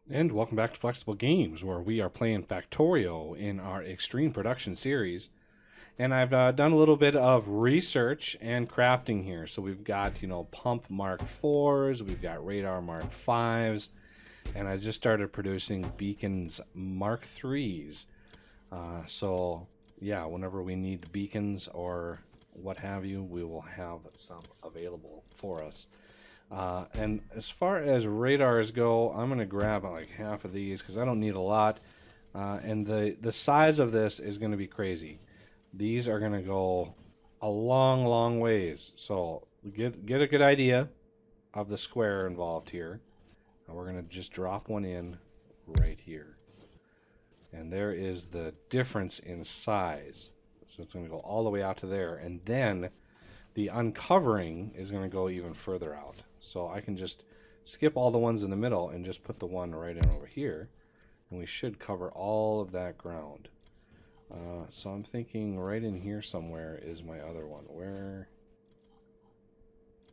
And welcome back to Flexible Games, where we are playing Factorio in our Extreme Production series. And I've done a little bit of research and crafting here. So we've got, pump Mark 4s, we've got radar Mark 5s, and I just started producing beacons Mark 3s. Yeah, whenever we need beacons or what have you, we will have some available for us. And as far as radars go, I'm going to grab like half of these because I don't need a lot. And the size of this is going to be crazy. These are going to go a long, long ways. So get a good idea of the square involved here. And we're going to just drop one in right here. And there is the difference in size. So it's going to go all the way out to there. And then the uncovering is going to go even further out. So I can just skip all the ones in the middle and just put the one right in over here. And we should cover all of that ground. So I'm thinking right in here somewhere is my other one. Where?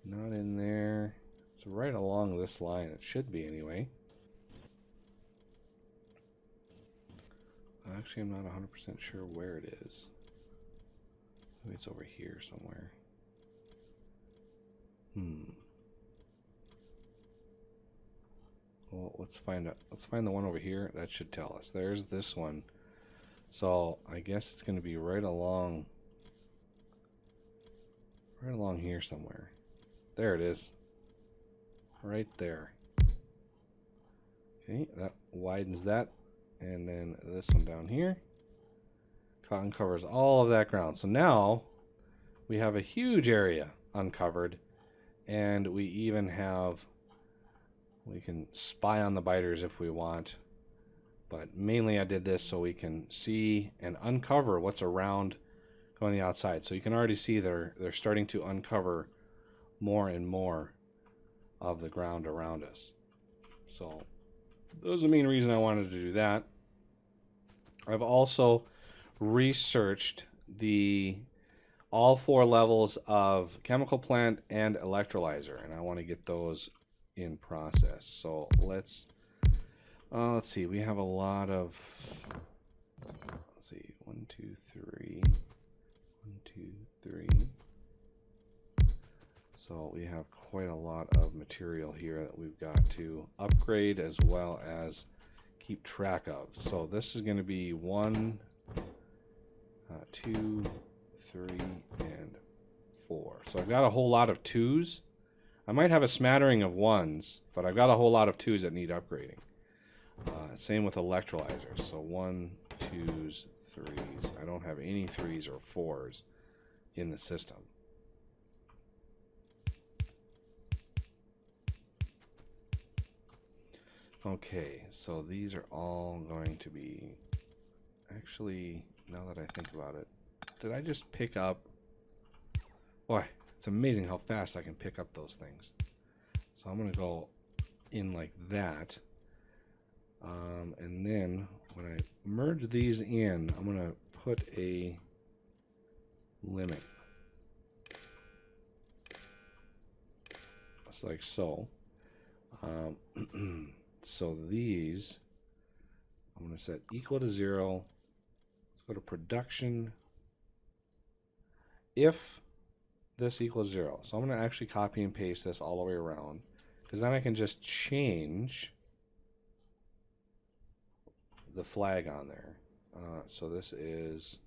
Not in there. It's right along this line. It should be anyway. Actually, I'm not 100% sure where it is. Maybe it's over here somewhere. Well, let's find the one over here. That should tell us. There's this one. So I guess it's going to be right along here somewhere. There it is. Right there. Okay, that widens that. And then this one down here. Cotton covers all of that ground. So now we have a huge area uncovered. And we even have, we can spy on the biters if we want. But mainly I did this so we can see and uncover what's around going the outside. So you can already see they're starting to uncover more and more of the ground around us. So those are the main reason I wanted to do that. I've also researched all 4 levels of chemical plant and electrolyzer, and I want to get those in process. So let's see. We have a lot of. Let's see. 1, 2, 3. 1, 2, 3. So we have quite a lot of material here that we've got to upgrade as well as keep track of. So this is going to be 1, 2, 3, and 4. So I've got a whole lot of 2s. I might have a smattering of 1s, but I've got a whole lot of 2s that need upgrading. Same with electrolyzers. So 1, 2s, 3s. I don't have any 3s or 4s in the system. Okay, so these are all going to be... Actually, now that I think about it, did I just pick up... Boy, it's amazing how fast I can pick up those things. So I'm going to go in like that. And then when I merge these in, I'm going to put a limit. Just like so. So these, I'm going to set equal to 0. Let's go to production. If this equals 0. So I'm going to actually copy and paste this all the way around, because then I can just change the flag on there. So this is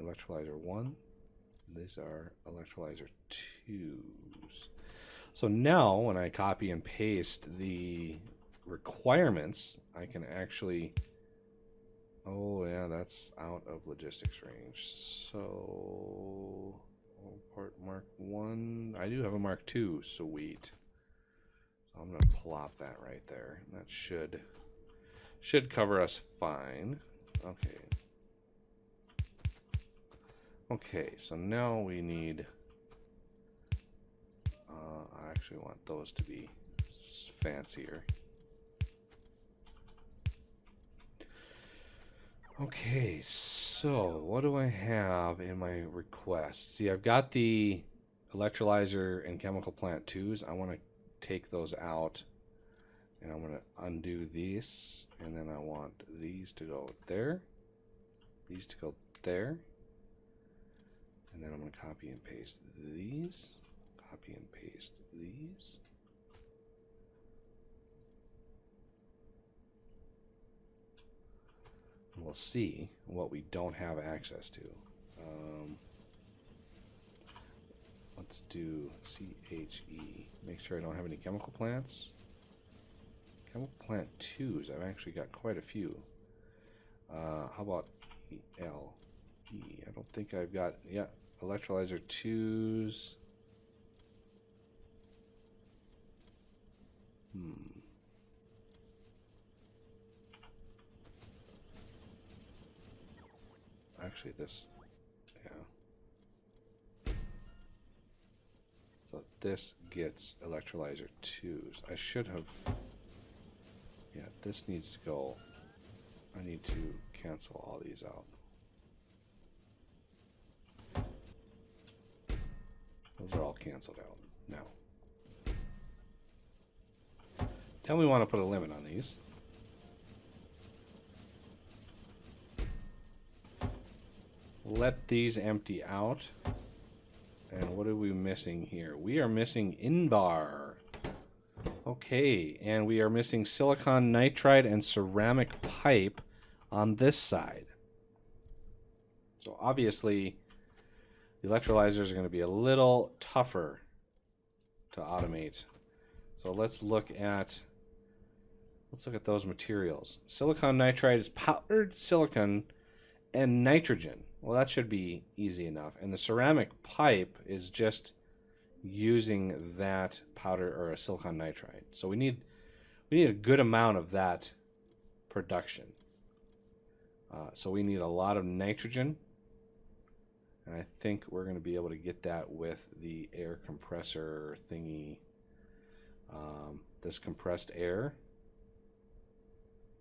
electrolyzer 1. These are electrolyzer 2s. So now when I copy and paste the requirements, I can actually... Oh yeah, that's out of logistics range. So part Mark 1. I do have a Mark 2. Sweet. So I'm going to plop that right there. That should cover us fine. Okay. Okay, so now we need... I actually want those to be fancier. Okay, so what do I have in my request? See, I've got the electrolyzer and chemical plant 2s. I want to take those out And I'm going to undo these, and then I want these to go there, these to go there, and then I'm going to copy and paste these, copy and paste these. And we'll see what we don't have access to. Let's do CHE. Make sure I don't have any chemical plants. Chemical plant 2s, I've actually got quite a few. How about ELE? I don't think I've got, yeah, electrolyzer 2s. Actually, this, yeah. So this gets electrolyzer 2s. I should have, yeah, this needs to go. I need to cancel all these out. Those are all canceled out now. Then we want to put a limit on these. Let these empty out. And what are we missing here? We are missing INVAR. Okay, and we are missing silicon nitride and ceramic pipe on this side. So obviously, the electrolyzers are going to be a little tougher to automate. So let's look at those materials. Silicon nitride is powdered silicon and nitrogen. Well, that should be easy enough. And the ceramic pipe is just using that powder or a silicon nitride. So we need a good amount of that production. So we need a lot of nitrogen. And I think we're going to be able to get that with the air compressor thingy. This compressed air.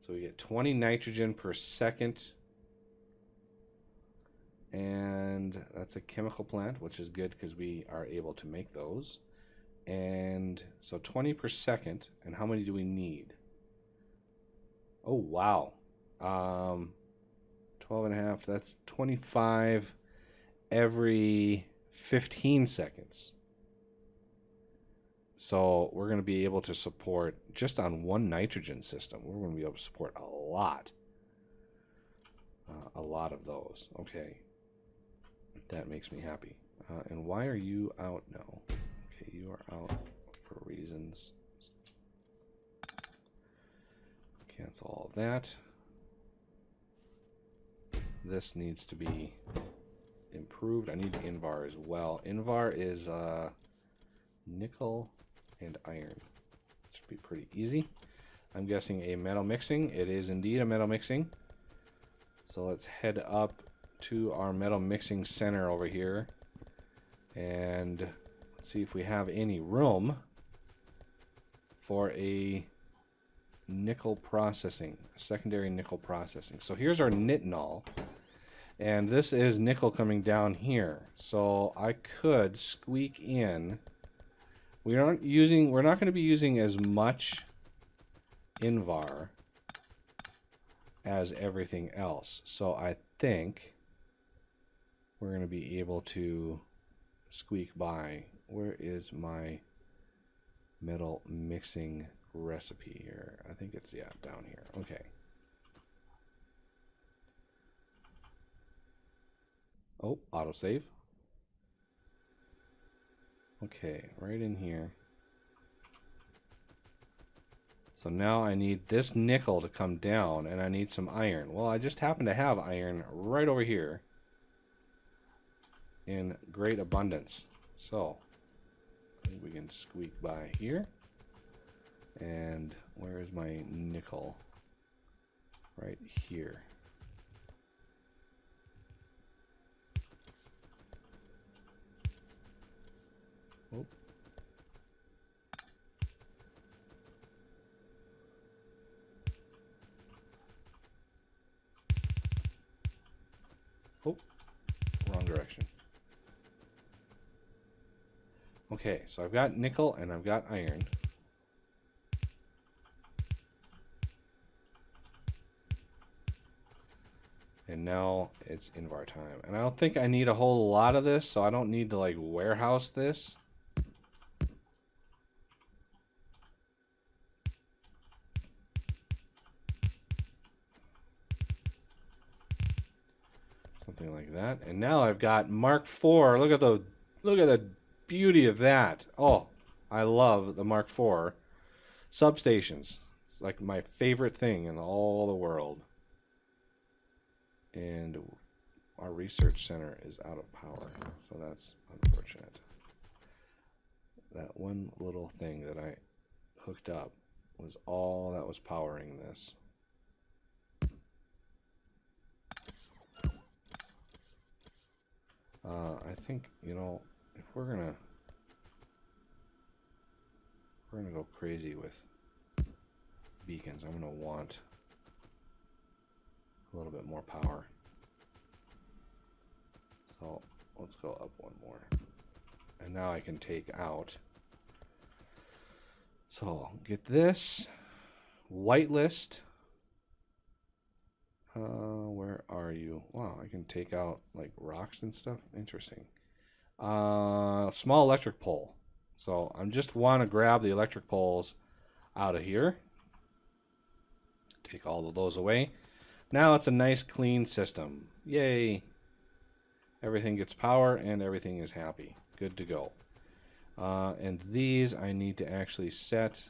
So we get 20 nitrogen per second. And that's a chemical plant, which is good because we are able to make those. And so 20 per second. And how many do we need? Oh, wow. 12 and a half. That's 25 every 15 seconds. So we're going to be able to support, just on one nitrogen system, we're going to be able to support a lot. A lot of those. Okay. That makes me happy. And why are you out now? Okay, you are out for reasons. Cancel all of that. This needs to be improved. I need INVAR as well. INVAR is nickel and iron. This should be pretty easy. I'm guessing a metal mixing. It is indeed a metal mixing. So let's head up to our metal mixing center over here and let's see if we have any room for a nickel processing, secondary nickel processing. So here's our nitinol, and this is nickel coming down here. So I could squeak in. We're not going to be using as much INVAR as everything else. So I think we're going to be able to squeak by. Where is my metal mixing recipe here? I think it's, yeah, down here. Okay. Oh, autosave. Okay, right in here. So now I need this nickel to come down, and I need some iron. Well, I just happen to have iron right over here in great abundance. So I think we can squeak by here. And where is my nickel? Right here. Oh. Oh, wrong direction. Okay, so I've got nickel and I've got iron. And now it's Invar time. And I don't think I need a whole lot of this, so I don't need to like warehouse this. Something like that. And now I've got Mark IV. Look at the beauty of that. Oh, I love the Mark IV substations. It's like my favorite thing in all the world. And our research center is out of power, so that's unfortunate. That one little thing that I hooked up was all that was powering this. I think, you know, if we're gonna go crazy with beacons, I'm gonna want a little bit more power. So let's go up one more. And now I can take out. So get this. Whitelist. Where are you? Wow, I can take out like rocks and stuff. Interesting. Small electric pole. So I just want to grab the electric poles out of here. Take all of those away. Now it's a nice clean system. Yay. Everything gets power and everything is happy. Good to go. And these I need to actually set.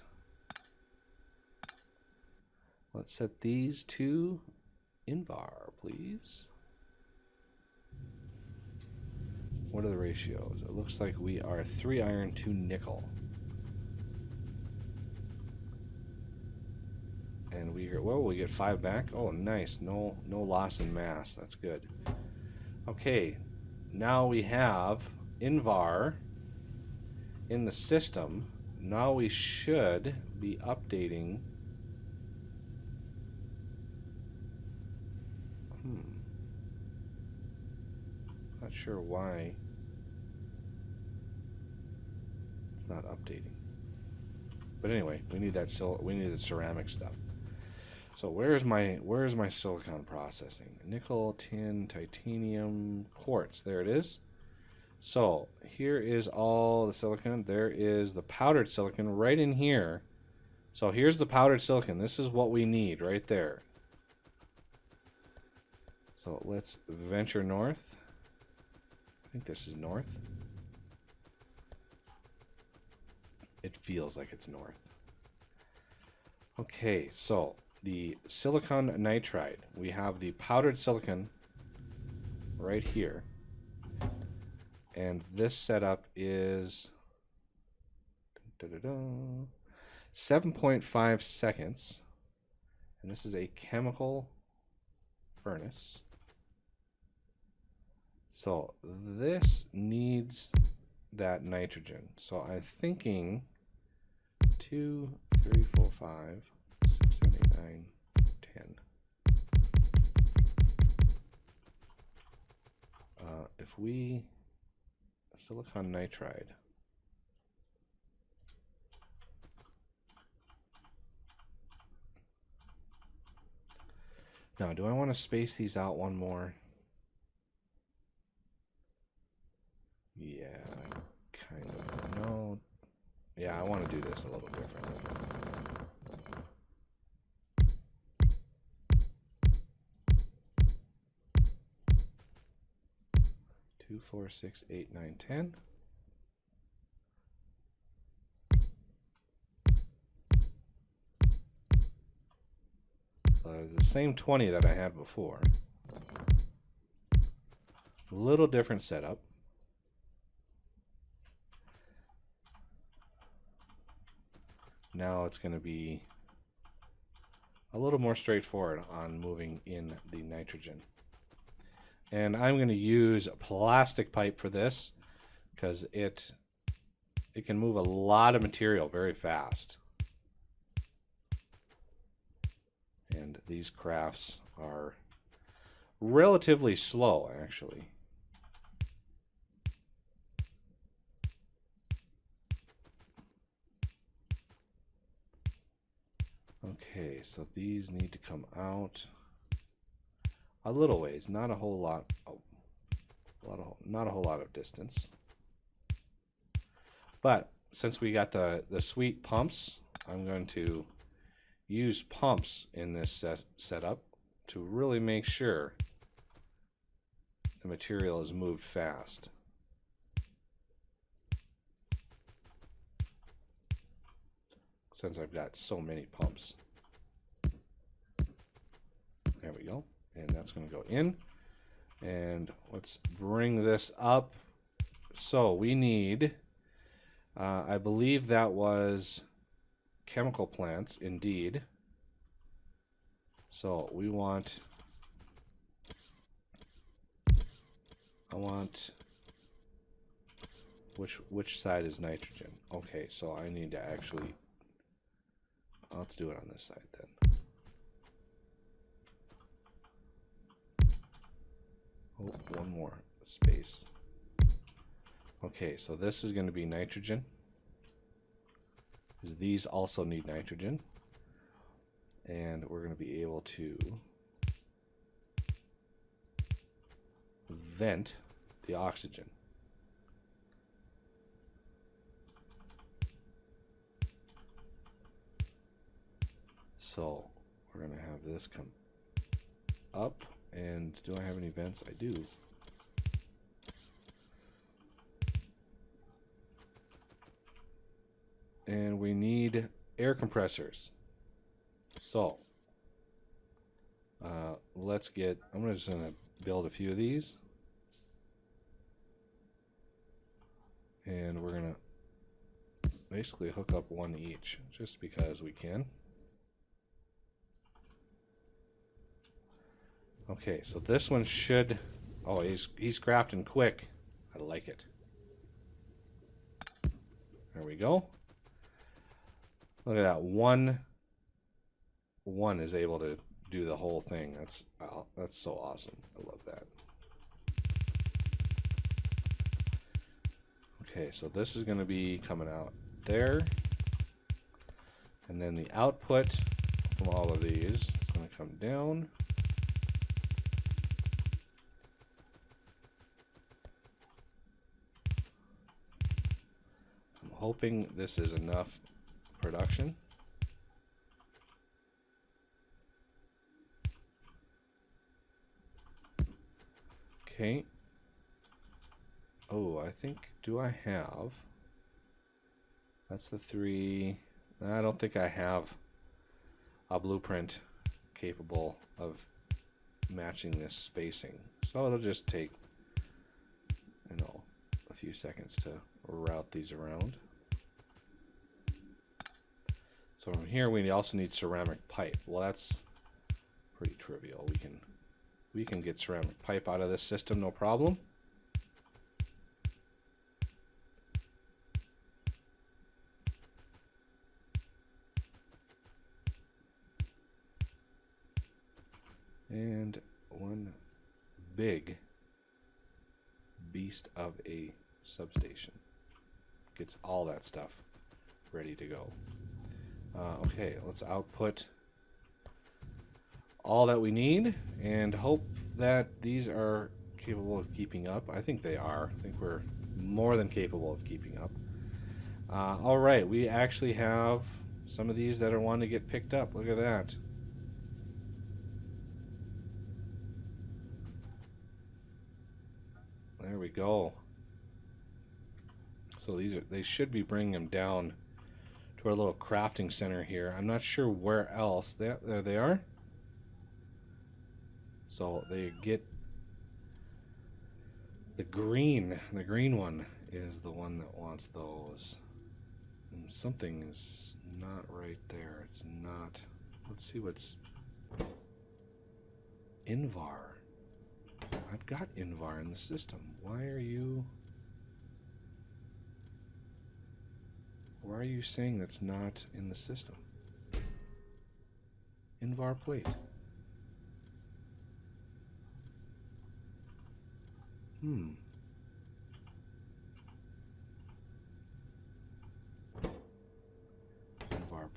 Let's set these to Invar, please. What are the ratios? It looks like we are 3 iron, 2 nickel. And we get 5 back. Oh, nice. No loss in mass. That's good. Okay. Now we have Invar in the system. Now we should be updating. Not sure why it's not updating. But anyway, we need that the ceramic stuff. So where's my silicon processing? Nickel, tin, titanium, quartz. There it is. So here is all the silicon. There is the powdered silicon right in here. So here's the powdered silicon. This is what we need right there. So let's venture north. I think this is north. It feels like it's north. Okay, so the silicon nitride. We have the powdered silicon right here. And this setup is 7.5 seconds. And this is a chemical furnace. So this needs that nitrogen. So I'm thinking 2, 3, 4, 5, 6, 7, 8, 9, 10. If we silicon nitride. Now, do I want to space these out one more? Yeah, kind of. No. Yeah, I want to do this a little differently. 2, 4, 6, 8, 9, 10. The same 20 that I had before. A little different setup. Now it's going to be a little more straightforward on moving in the nitrogen. And I'm going to use a plastic pipe for this because it can move a lot of material very fast. And these crafts are relatively slow, actually. Okay, so these need to come out. a little ways, not a whole lot. Not a whole lot of distance. But since we got the sweet pumps, I'm going to use pumps in this setup to really make sure the material is moved fast. Since I've got so many pumps. There we go. And that's going to go in. And let's bring this up. So we need, I believe that was chemical plants, indeed. So we want, I want, which side is nitrogen? Okay, so I need to actually, let's do it on this side then. Oh, one more space. Okay, so this is going to be nitrogen. Because these also need nitrogen. And we're going to be able to vent the oxygen. So we're going to have this come up. And do I have any vents? I do. And we need air compressors. So let's get, I'm just going to build a few of these. And we're going to basically hook up one each, just because we can. Okay, so this one should, oh, he's crafting quick. I like it. There we go. Look at that. One is able to do the whole thing. That's so awesome. I love that. Okay, so this is going to be coming out there. And then the output from all of these is going to come down. I'm hoping this is enough production. Okay. Oh, I think, do I have, that's the 3, I don't think I have a blueprint capable of matching this spacing. So it'll just take, you know, a few seconds to route these around. So from here we also need ceramic pipe. Well, that's pretty trivial. We can get ceramic pipe out of this system, no problem. And one big beast of a substation gets all that stuff ready to go. Okay, let's output all that we need and hope that these are capable of keeping up. I think they are. I think we're more than capable of keeping up. All right, we actually have some of these that are wanting to get picked up. Look at that. There we go. So they should be bringing them down to our little crafting center here. I'm not sure where else. There they are. So they get the green one is the one that wants those. And something is not right there. It's not. Let's see what's Invar. I've got Invar in the system. Why are you saying that's not in the system? Invar plate. Invar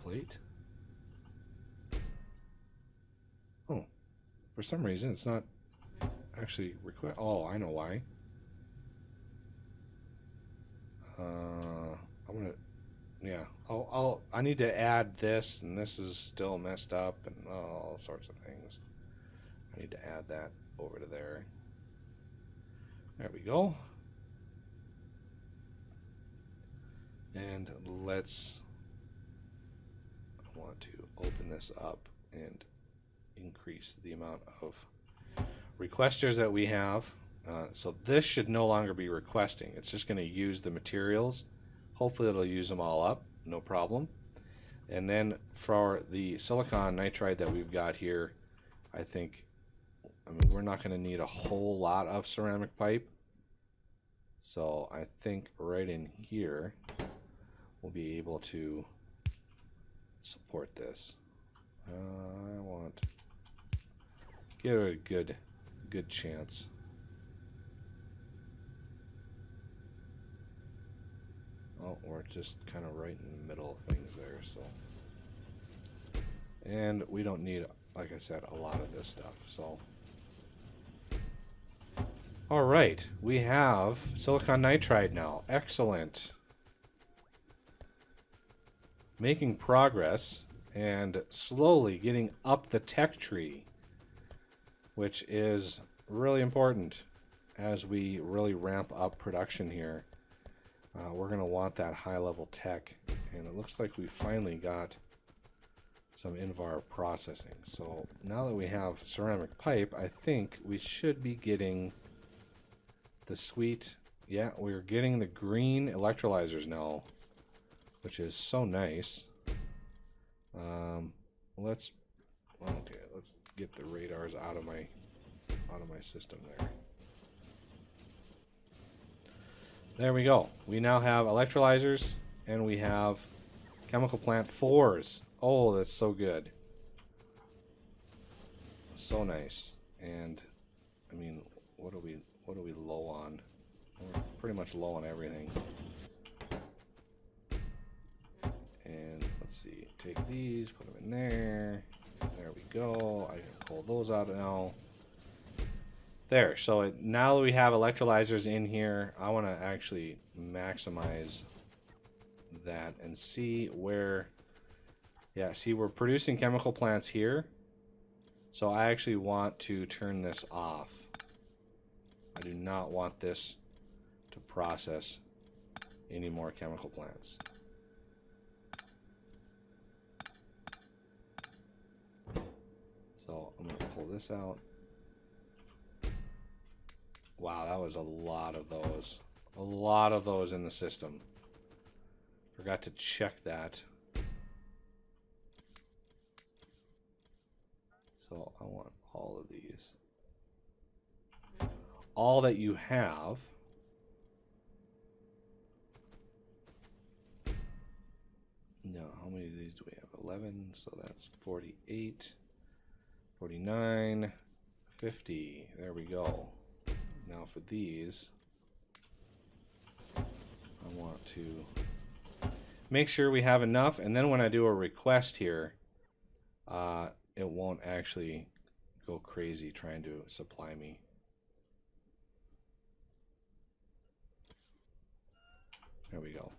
plate. Oh, for some reason it's not actually request. Oh, I know why. I'm gonna, yeah. I need to add this, and this is still messed up, and all sorts of things. I need to add that over to there. There we go. And let's. I want to open this up and increase the amount of requesters that we have. So this should no longer be requesting. It's just going to use the materials. Hopefully it'll use them all up, no problem. And then for the silicon nitride that we've got here, I mean, we're not going to need a whole lot of ceramic pipe. So I think right in here, we'll be able to support this. I want to give it a good chance. Oh, we're just kind of right in the middle of things there, so. And we don't need, like I said, a lot of this stuff, so. All right, we have silicon nitride now. Excellent. Making progress and slowly getting up the tech tree, which is really important as we really ramp up production here. We're going to want that high-level tech, and it looks like we finally got some INVAR processing. So now that we have ceramic pipe, I think we should be getting the sweet, yeah, we're getting the green electrolyzers now, which is so nice. Let's get the radars out of my system there. There we go. We now have electrolyzers, and we have chemical plant 4s. Oh, that's so good. So nice. And I mean, what are we low on? We're pretty much low on everything. And let's see. Take these, put them in there. There we go. I can pull those out now. There, so now that we have electrolyzers in here, I want to actually maximize that and see where, yeah, see we're producing chemical plants here. So I actually want to turn this off. I do not want this to process any more chemical plants. So I'm going to pull this out. Wow, that was a lot of those. A lot of those in the system. Forgot to check that. So I want all of these. All that you have. No, how many of these do we have? 11, so that's 48, 49, 50. There we go. Now for these, I want to make sure we have enough, and then when I do a request here, it won't actually go crazy trying to supply me. There we go.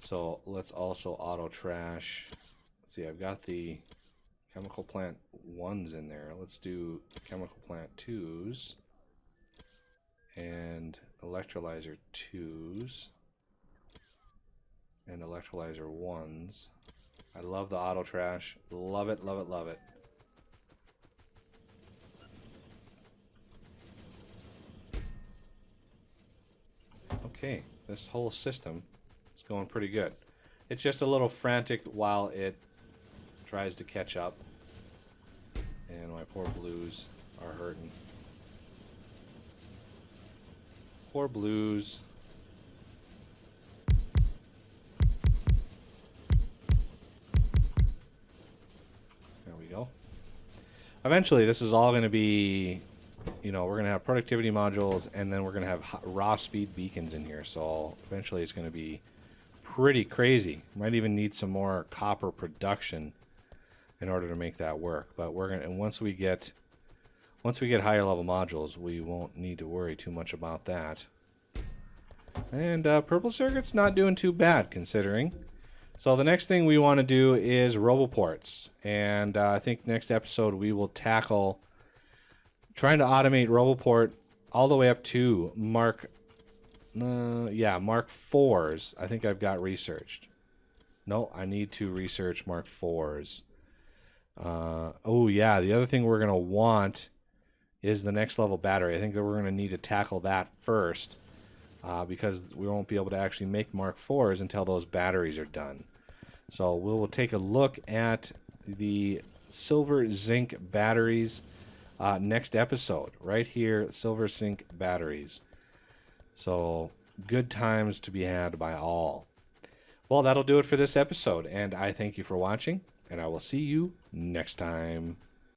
So let's also auto trash. Let's see, I've got the chemical plant 1s in there. Let's do chemical plant 2s. And electrolyzer 2s and electrolyzer 1s. I love the auto trash. Love it, love it, love it. Okay, this whole system is going pretty good. It's just a little frantic while it tries to catch up. And my poor blues are hurting. Poor blues. There we go. Eventually, this is all going to be, you know, we're going to have productivity modules, and then we're going to have raw speed beacons in here. So eventually, it's going to be pretty crazy. Might even need some more copper production in order to make that work. But we're going to, and once we get Once we get higher level modules, we won't need to worry too much about that. And purple circuit's not doing too bad considering. So the next thing we want to do is roboports. And I think next episode we will tackle trying to automate roboport all the way up to Mark 4s. I think I've got researched. No, I need to research Mark 4s. Oh yeah, the other thing we're going to want is the next level battery. I think that we're going to need to tackle that first because we won't be able to actually make Mark 4s until those batteries are done. So we'll take a look at the silver zinc batteries next episode. Right here, silver zinc batteries. So good times to be had by all. Well, that'll do it for this episode, and I thank you for watching, and I will see you next time.